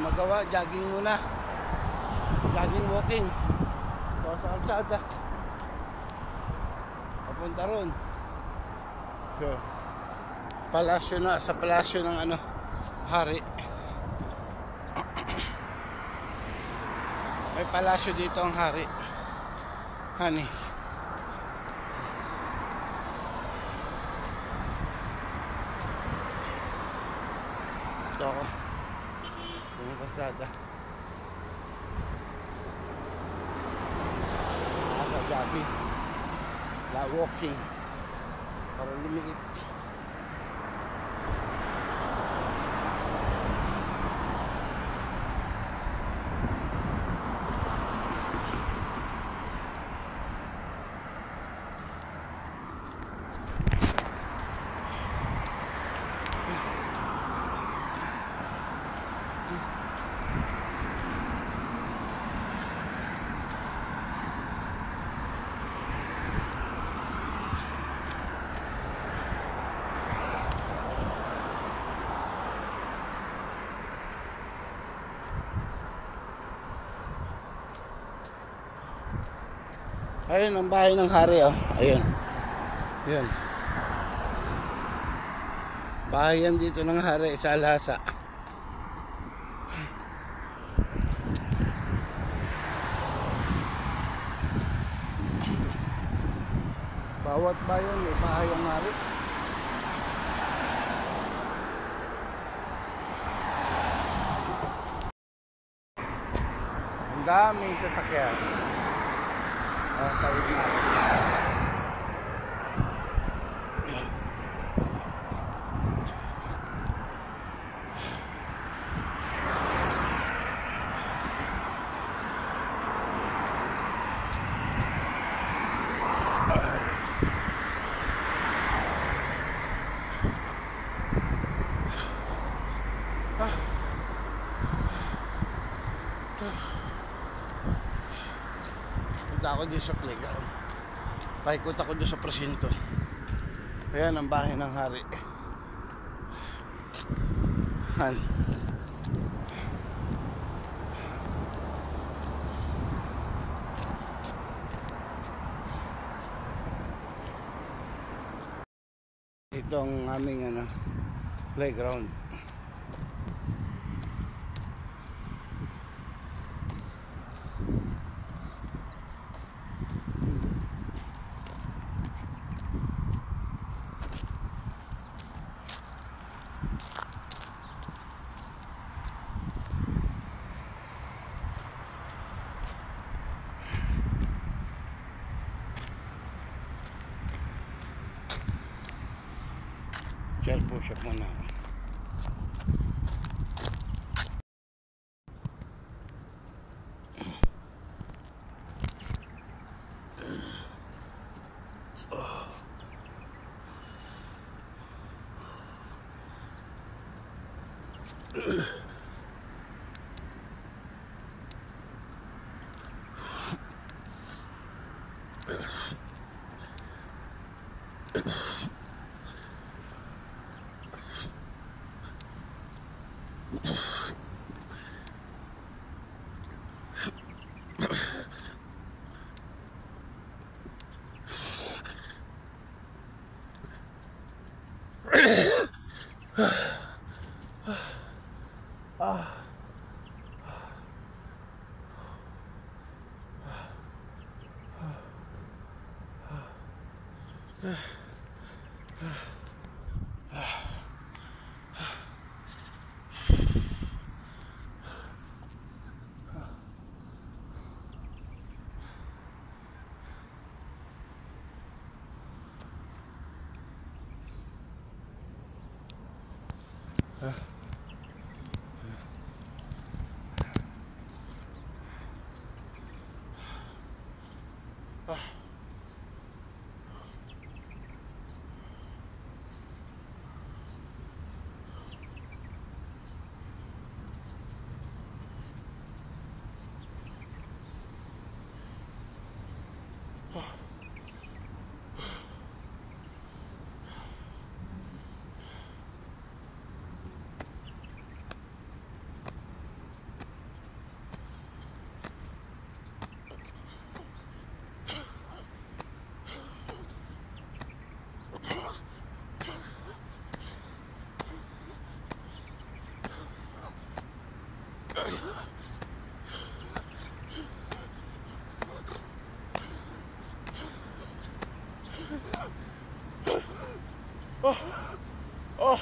magawa, jogging muna. Jogging, walking. So, sa kalsada. Papunta ron. So, palasyo na, sa palasyo ng ano, hari. May palasyo dito ang hari. Honey. So ako, yung kasada. Nakakagabi. La walking. Para lumiit. Ayun ang bahay ng hari, oh. Ayun. Ayun. Bahay yan dito ng hari sa Alhasa. Bawat bayan may bahay ang hari. Ang daming sasakyan. Tawid na. Punta ako dito sa playground. Paikot ako doon sa presinto. Ayan ang bahay ng hari. Han. Ito ang aming playground. Share push up muna ako. Oh.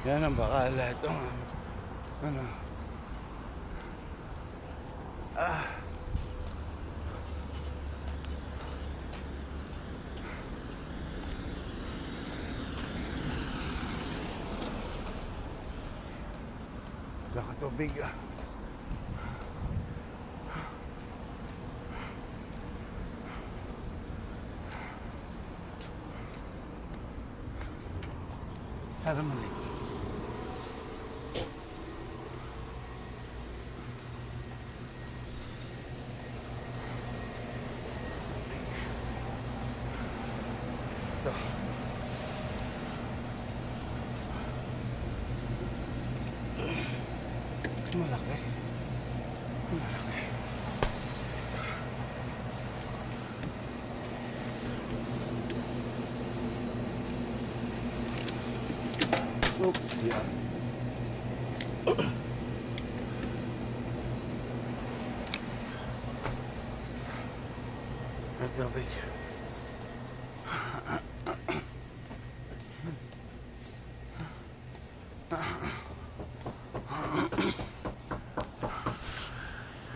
Yan ang bakala itong ano. Nakatubig ah. Sana mali. Ito. Malaki. Malaki. Oops, yeah. Nagtubig.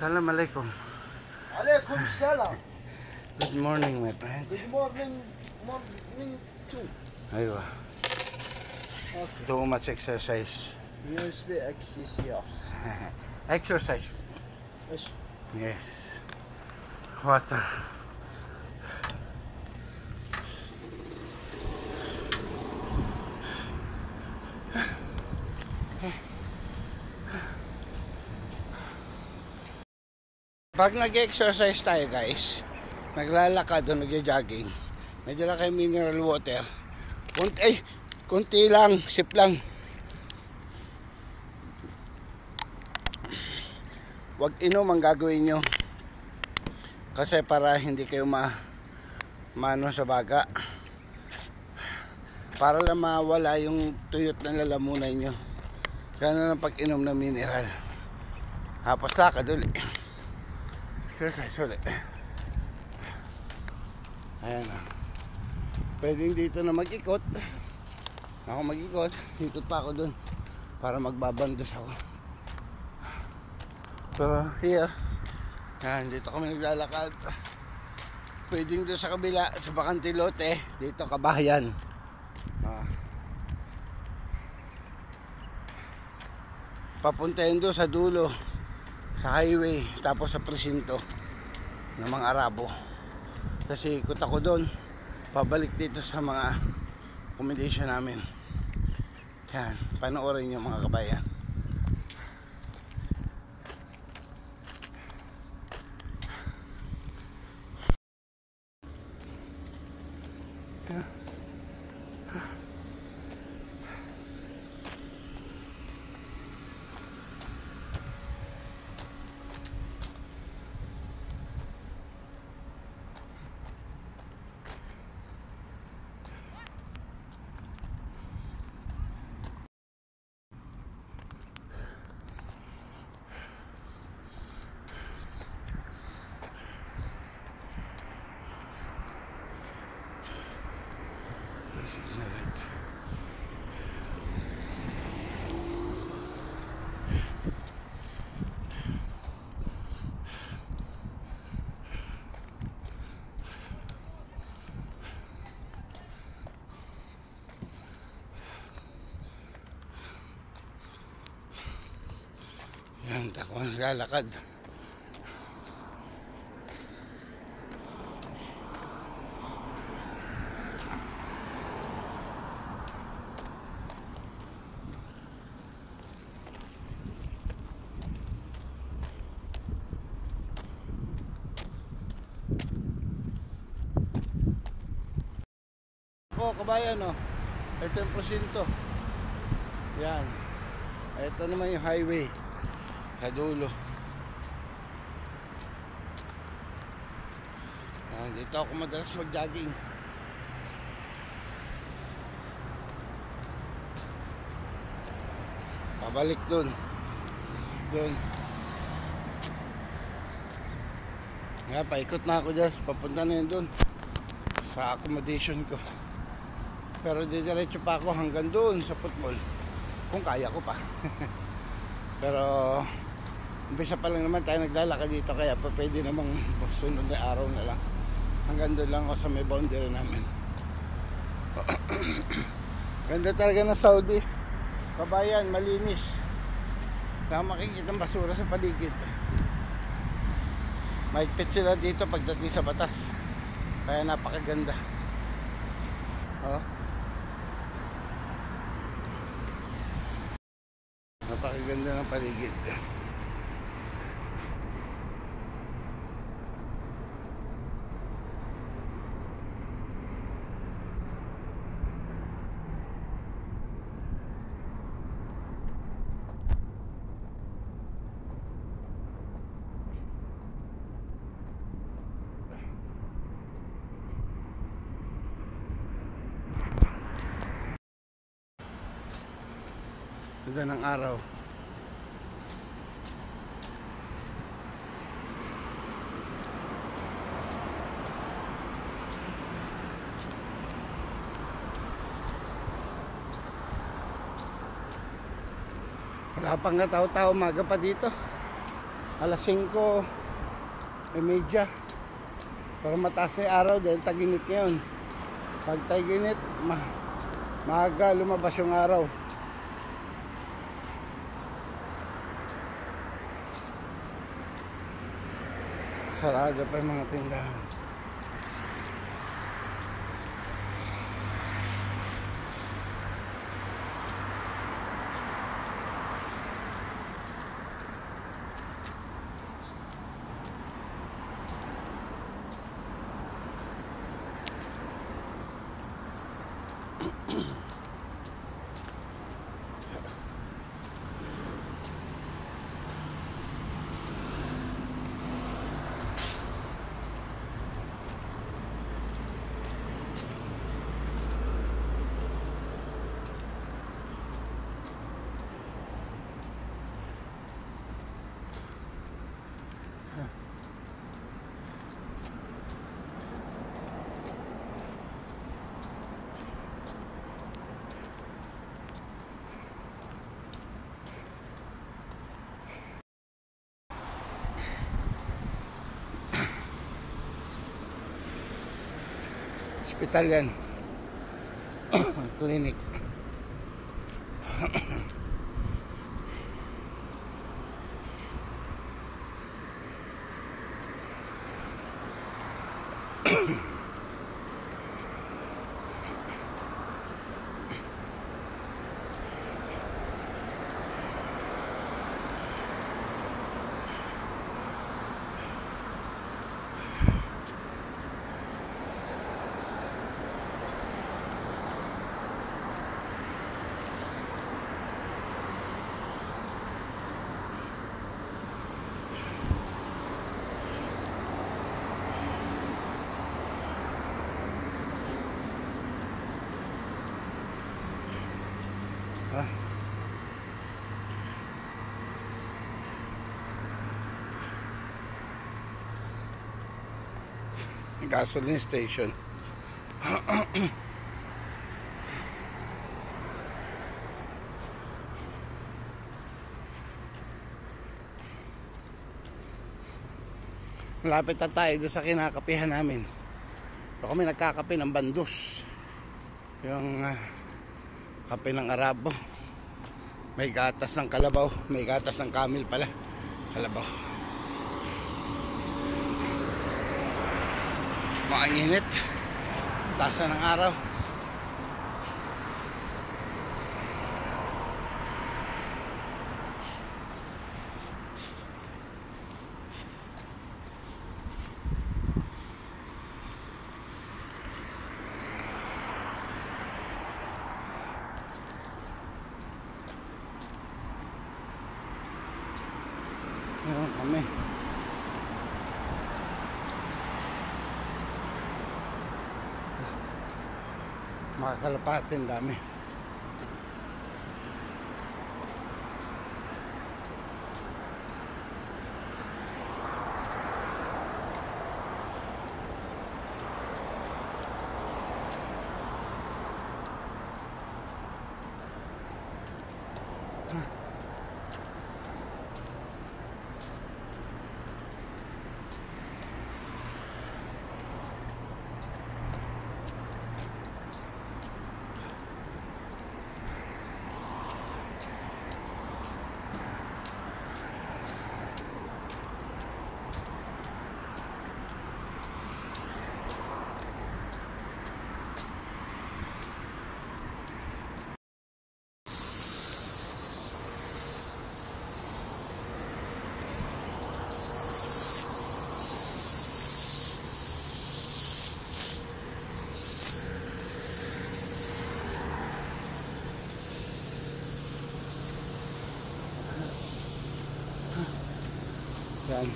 Assalamualaikum. Alaikum salam. Good morning, my friend. Good morning, morning too. Aywa. Okay. Too much exercise. You speak exercise. Exercise. Yes. Yes. Water. Pag nag-exercise tayo guys, naglalakad o nag-jogging, may dala kayo mineral water. Kunti lang, sip lang. Huwag inom ang gagawin nyo. Kasi para hindi kayo mano sa baga. Para lang mawala yung tuyot ng lalamunan nyo. Ganun ang pag-inom ng mineral. Tapos lakad ulit. Exercise ulit. Ayan na. Pwedeng dito na mag-ikot. Ako mag-ikot. Ikot pa ako dun. Para magbabandos ako. Pero here. Yan, dito kami naglalakad. Pwedeng doon sa kabila. Sa Bacantilote. Dito Kabahayan. Papuntahin doon sa dulo. Sa highway. Tapos sa presinto ng mga Arabo. Kasi ikot ako doon. Pabalik dito sa mga accommodation namin. Yan, panoorin nyo mga kabayan. Signalet. Yan, ako naglalakad. Kabayan, no? Ito yung prosinto. Yan. Ito naman yung highway sa dulo. Yan, dito ako madalas mag-jogging. Pabalik dun. Nga, paikot na ako dyan. Papunta na yun dun sa accommodation ko. Pero didiretso pa ako hanggang doon sa football. Kung kaya ko pa. Pero umpisa pa lang naman tayo naglalakad dito. Kaya pa pwede namang sunod na araw na lang. Hanggang doon lang ako sa may boundary namin. Ganda talaga ng Saudi. Kabayan, malinis. Kaya makikita ang basura sa paligid. Mahigpit sila dito pagdating sa batas. Kaya napakaganda. Oh. Napakaganda ng paligid. Ganda ng araw. Wala pang katao-tao, maga pa dito. Alas 5:30. Pero mataas na yung araw dahil taginit ngayon. Pag taginit, maaga lumabas yung araw. Sarado pa yung mga tindahan. Hospital yan. Clinic. Gasoline station. Malapit na tayo doon sa kinakapihan namin. So kami nagkakape ng bandos. Yung kape ng Arabo. May gatas ng kalabaw. May gatas ng camel pala. Kalabaw. Makainit. Tasa ng araw. Ayan kami. Mga kalapatin dami. Yan.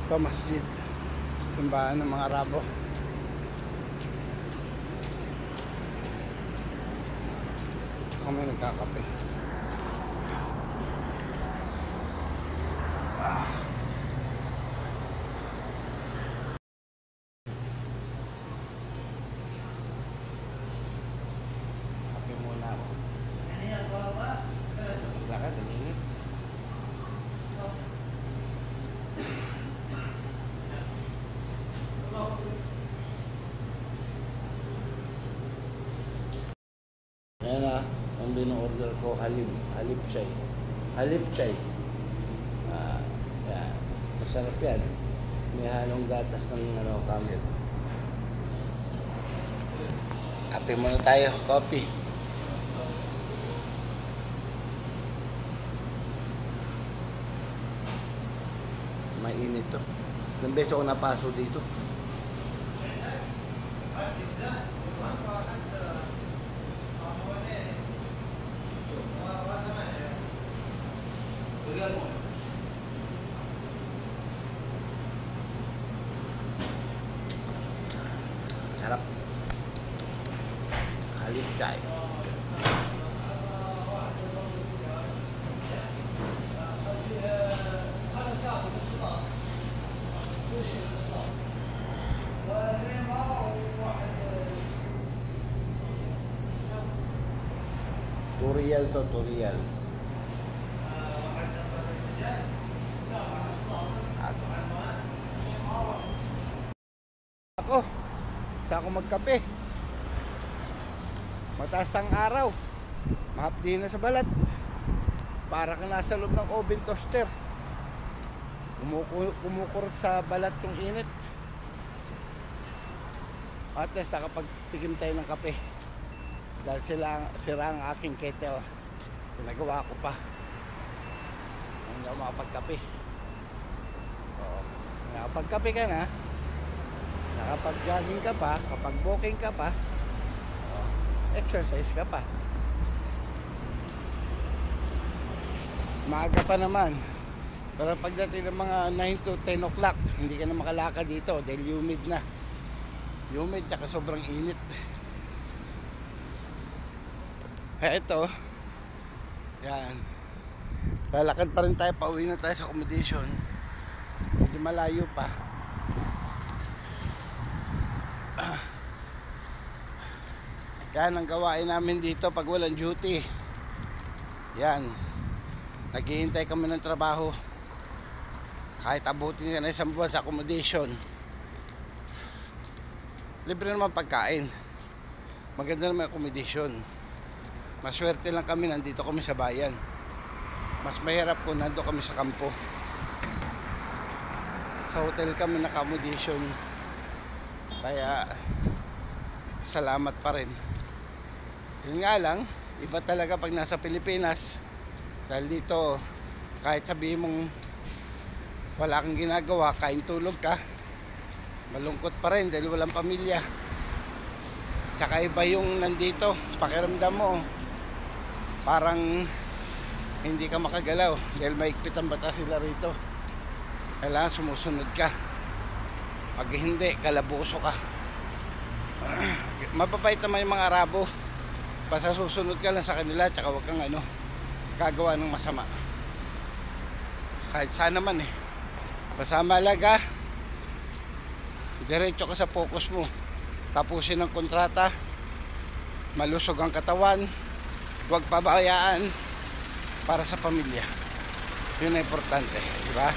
Ito masjid. Simbahan ng mga Arabo. Ito kami nagkakape. Kape muna ako. Lakad, ang init. Ayan na, ang bino-order ko, halip chai. Halip chai. Yan. Masarap yan. May halong gatas ng camel. Kape muna tayo, coffee. Mainit to. Ilang beses ako napaso dito. Sarap. Halip chai. Turial to, Turial. Ako, sa ako magkape. Mataas ang araw. Mahapdi na sa balat. Para kang nasa loob ng oven toaster. Kumukurot sa balat yung init. At least nakapagtikim tayo ng kape. Dahil sira ang aking kettle. Pinagawa ko pa. Hindi ako makapagkape. Oo. Nakapagkape ka na. Nakapag-jogging ka pa. Kapag walking ka pa. Exercise ka pa. Maaga pa naman. Pero pagdating ng mga 9 to 10 o'clock, hindi ka na makalakad dito dahil humid na. Humid tsaka sobrang init. Ito. Yan. Lalakad pa rin tayo, pauwi na tayo sa accommodation. Medyo malayo pa. Yan ang gawain namin dito pag walang duty. Yan. Naghihintay kami ng trabaho. Kahit abutin ka na isang buwan sa accommodation, libre naman pagkain. Maganda naman accommodation. Maswerte lang kami, nandito kami sa bayan. Mas mahirap kung nando kami sa kampo. Sa hotel kami naka-accommodation. Kaya salamat pa rin. Yun nga lang, iba talaga pag nasa Pilipinas. Dahil dito, kahit sabihin mong wala kang ginagawa, kain tulog ka, malungkot pa rin dahil walang pamilya. Tsaka iba yung nandito, pakiramdam mo parang hindi ka makagalaw dahil maigpit ang batas sila rito. Kailangan sumusunod ka. Pag hindi, kalabuso ka. Mababait naman yung mga Arabo. Basta susunod ka lang sa kanila, tsaka wag kang gagawa ng masama. Kahit saan naman basta malaga, diretso ka sa focus mo. Tapusin ang kontrata, malusog ang katawan, huwag pabayaan para sa pamilya. Yun ang importante, di ba?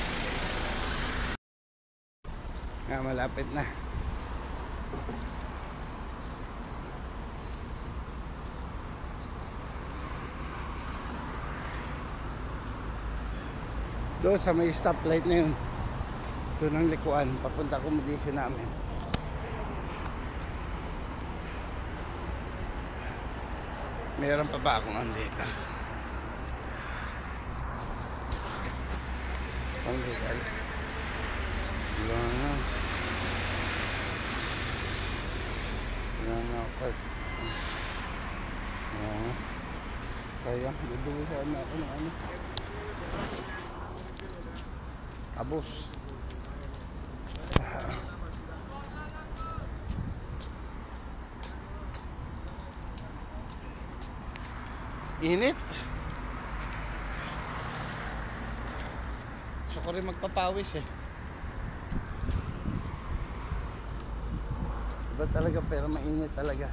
Nga, malapit na. Doon sa may stoplight na yun, doon ang likuan, papunta accommodation namin. Meron pa ba akong andito? Panglegal. Wala na. Wala na ako. Sayang, bibili sana ako ng abos. Init. Gusto ko rin magpapawis Iba talaga pero mainit talaga.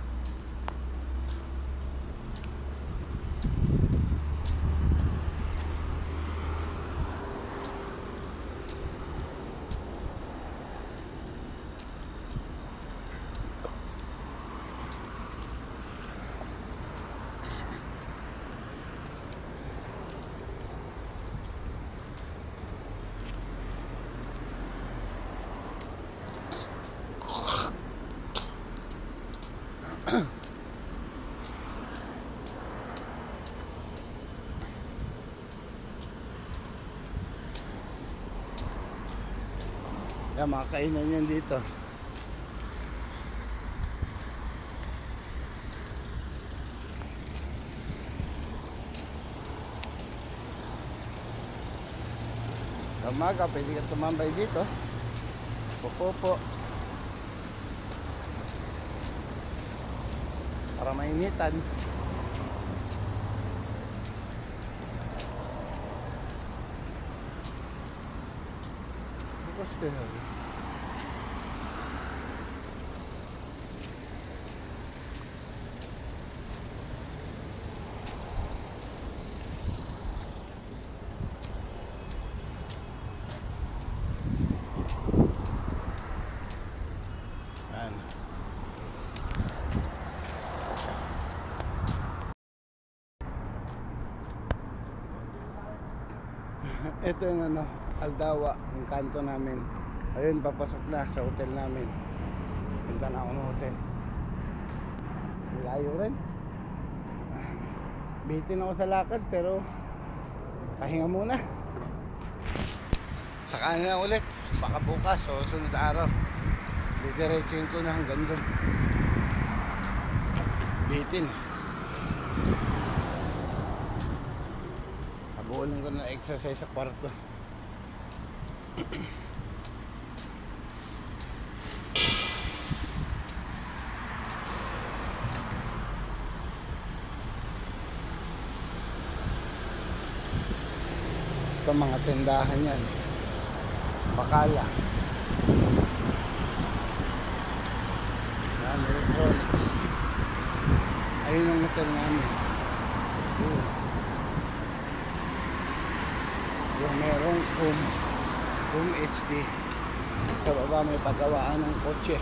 Yan, mga kainan yan dito. Sa umaga, pwede ka tumambay dito. Popo. Para mainitan. Bukas ka na. Ito yung Aldawa, yung kanto namin. Ayun, papasok na sa hotel namin. Punta na ako ng hotel. Layo rin. Bitin ako sa lakad pero pahinga muna. Saka na ulit. Baka bukas o sunod araw. Didiretsuin ko na hanggang doon. Bitin. Nabuulan ko na exercise sa kwarto. Ito mga tindahan yan. Bakala. Yan, electronics. Ayun ang hotel namin. Home HD. Sa baba may paggawaan ng kotse.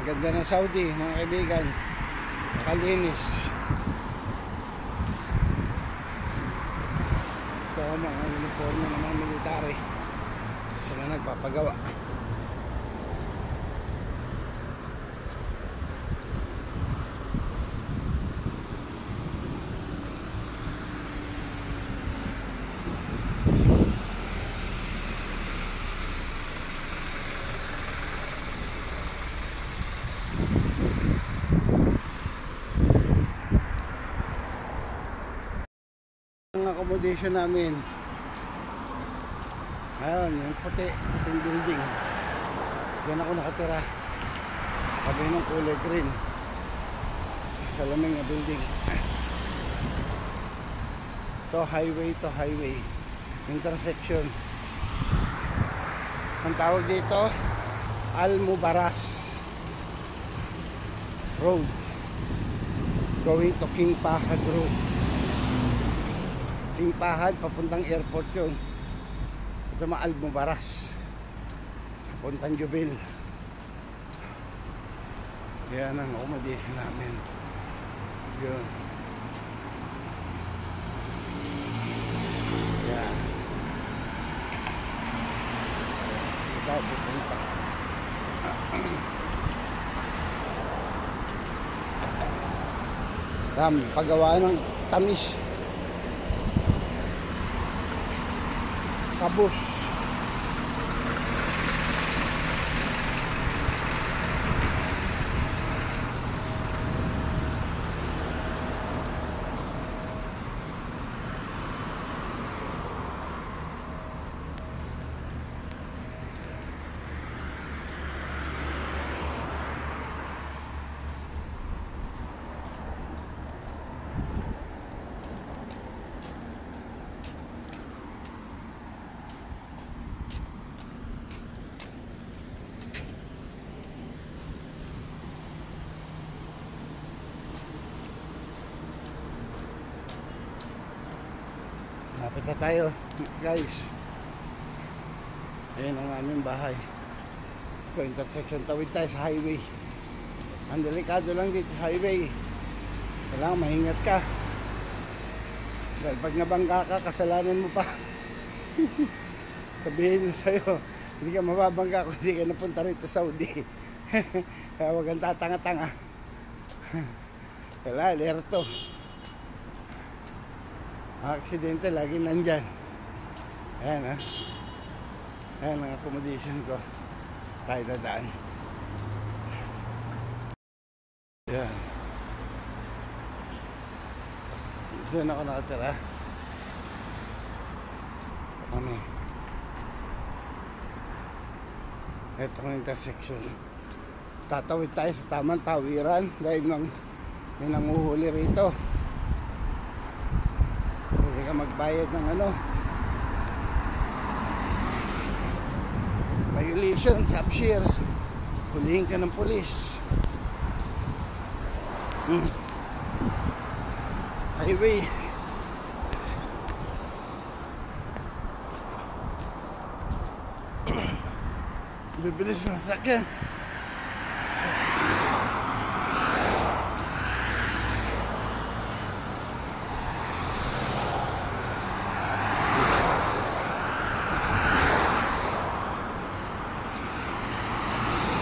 Ang ganda ng Saudi, mga kaibigan. Nakalinis. Ito ang mga uniforme ng mga military. Sila nagpapagawa. Ang accommodation namin, ayun, yung puting building. Diyan ako nakatira. Sabi ng kulay green. Sa lamang na building. To highway. Intersection. Ang tawag dito, Al-Mubaras Road. Going to King Fahd Road. King Fahd, papuntang airport yun. Ito mga Al-Mubaras, papuntang Jubil. Yan ang accommodation namin. Yun. Yan. Ito pupunta. Paggawa ng tamis. Kabus. Lapit na tayo, guys. Ayan ang aming bahay. Ito, intersection. Tawid tayo sa highway. Ang delikado lang dito sa highway. Kailangan mahingat ka. Dahil pag nabangga ka, kasalanan mo pa. Sabihin mo sa'yo, hindi ka mababangga kung hindi ka napunta rito sa Saudi. Kaya huwag kang tatanga-tanga. Kailangan, alerto. Aksidente lagi nandyan. Ayan ha. Ayan ang accommodation ko. Tayo dadaan. Ayan. Diyan ako nakatira. Sa kami. Ito ang intersection. Tatawid tayo sa tamang tawiran dahil may nanguhuli rito. Ka magbayad ng violation sa Abshir, hulihin ka ng pulis. Highway. Bibilis ng sakyan.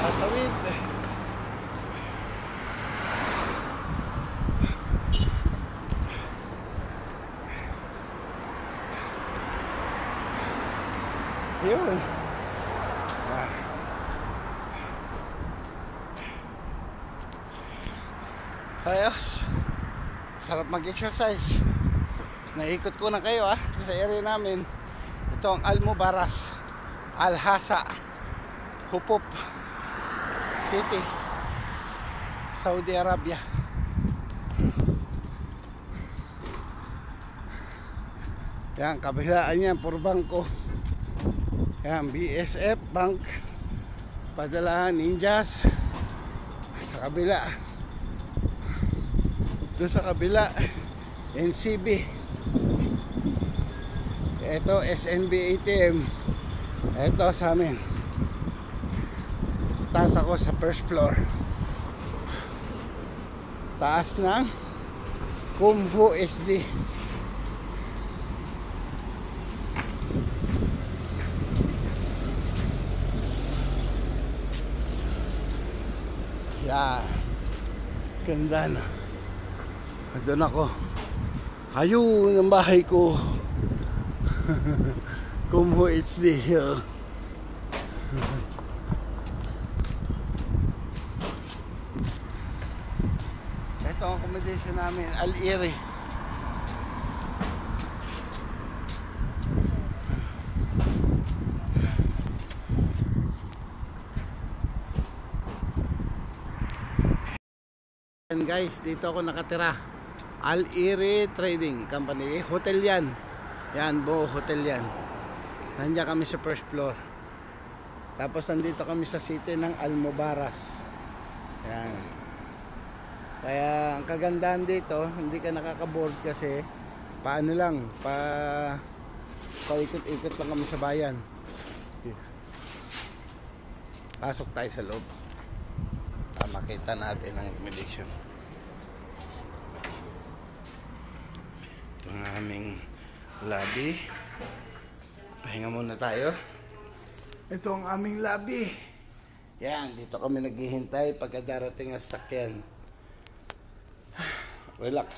Tatawid. Yun. Ayos. Sarap mag-exercise. Naikot ko na kayo sa area namin. Ito ang Al-Mubaras, Al-Hasa, Hupop City, Saudi Arabia. Yan, kabilaan yan, puro bangko. Yan, BSF Bank, padalahan Ninjas sa kabila. Doon sa kabila, NCB. Ito, SNB ATM. Ito sa amin. Taas ako sa first floor. Taas ng Kumho SD. Yan. Ganda na. Doon ako. Ayun ang bahay ko. Kumho HD. Ito ang accommodation namin, Al-Iri. And guys, dito ako nakatira. Al-Iri Trading Company. Hotel yan. Yan, buo hotel yan. Nandiyan kami sa first floor. Tapos nandito kami sa city ng Almobaras. Yan. Kaya ang kagandahan dito, hindi ka nakaka-board kasi paano lang, paikot-ikot lang kami sa bayan. Pasok tayo sa loob. Makita natin ang accommodation. Ito ang aming lobby. Pahinga muna tayo. Ito ang aming lobby. Yan, dito kami naghihintay pagka darating ang sasakyan. Relax.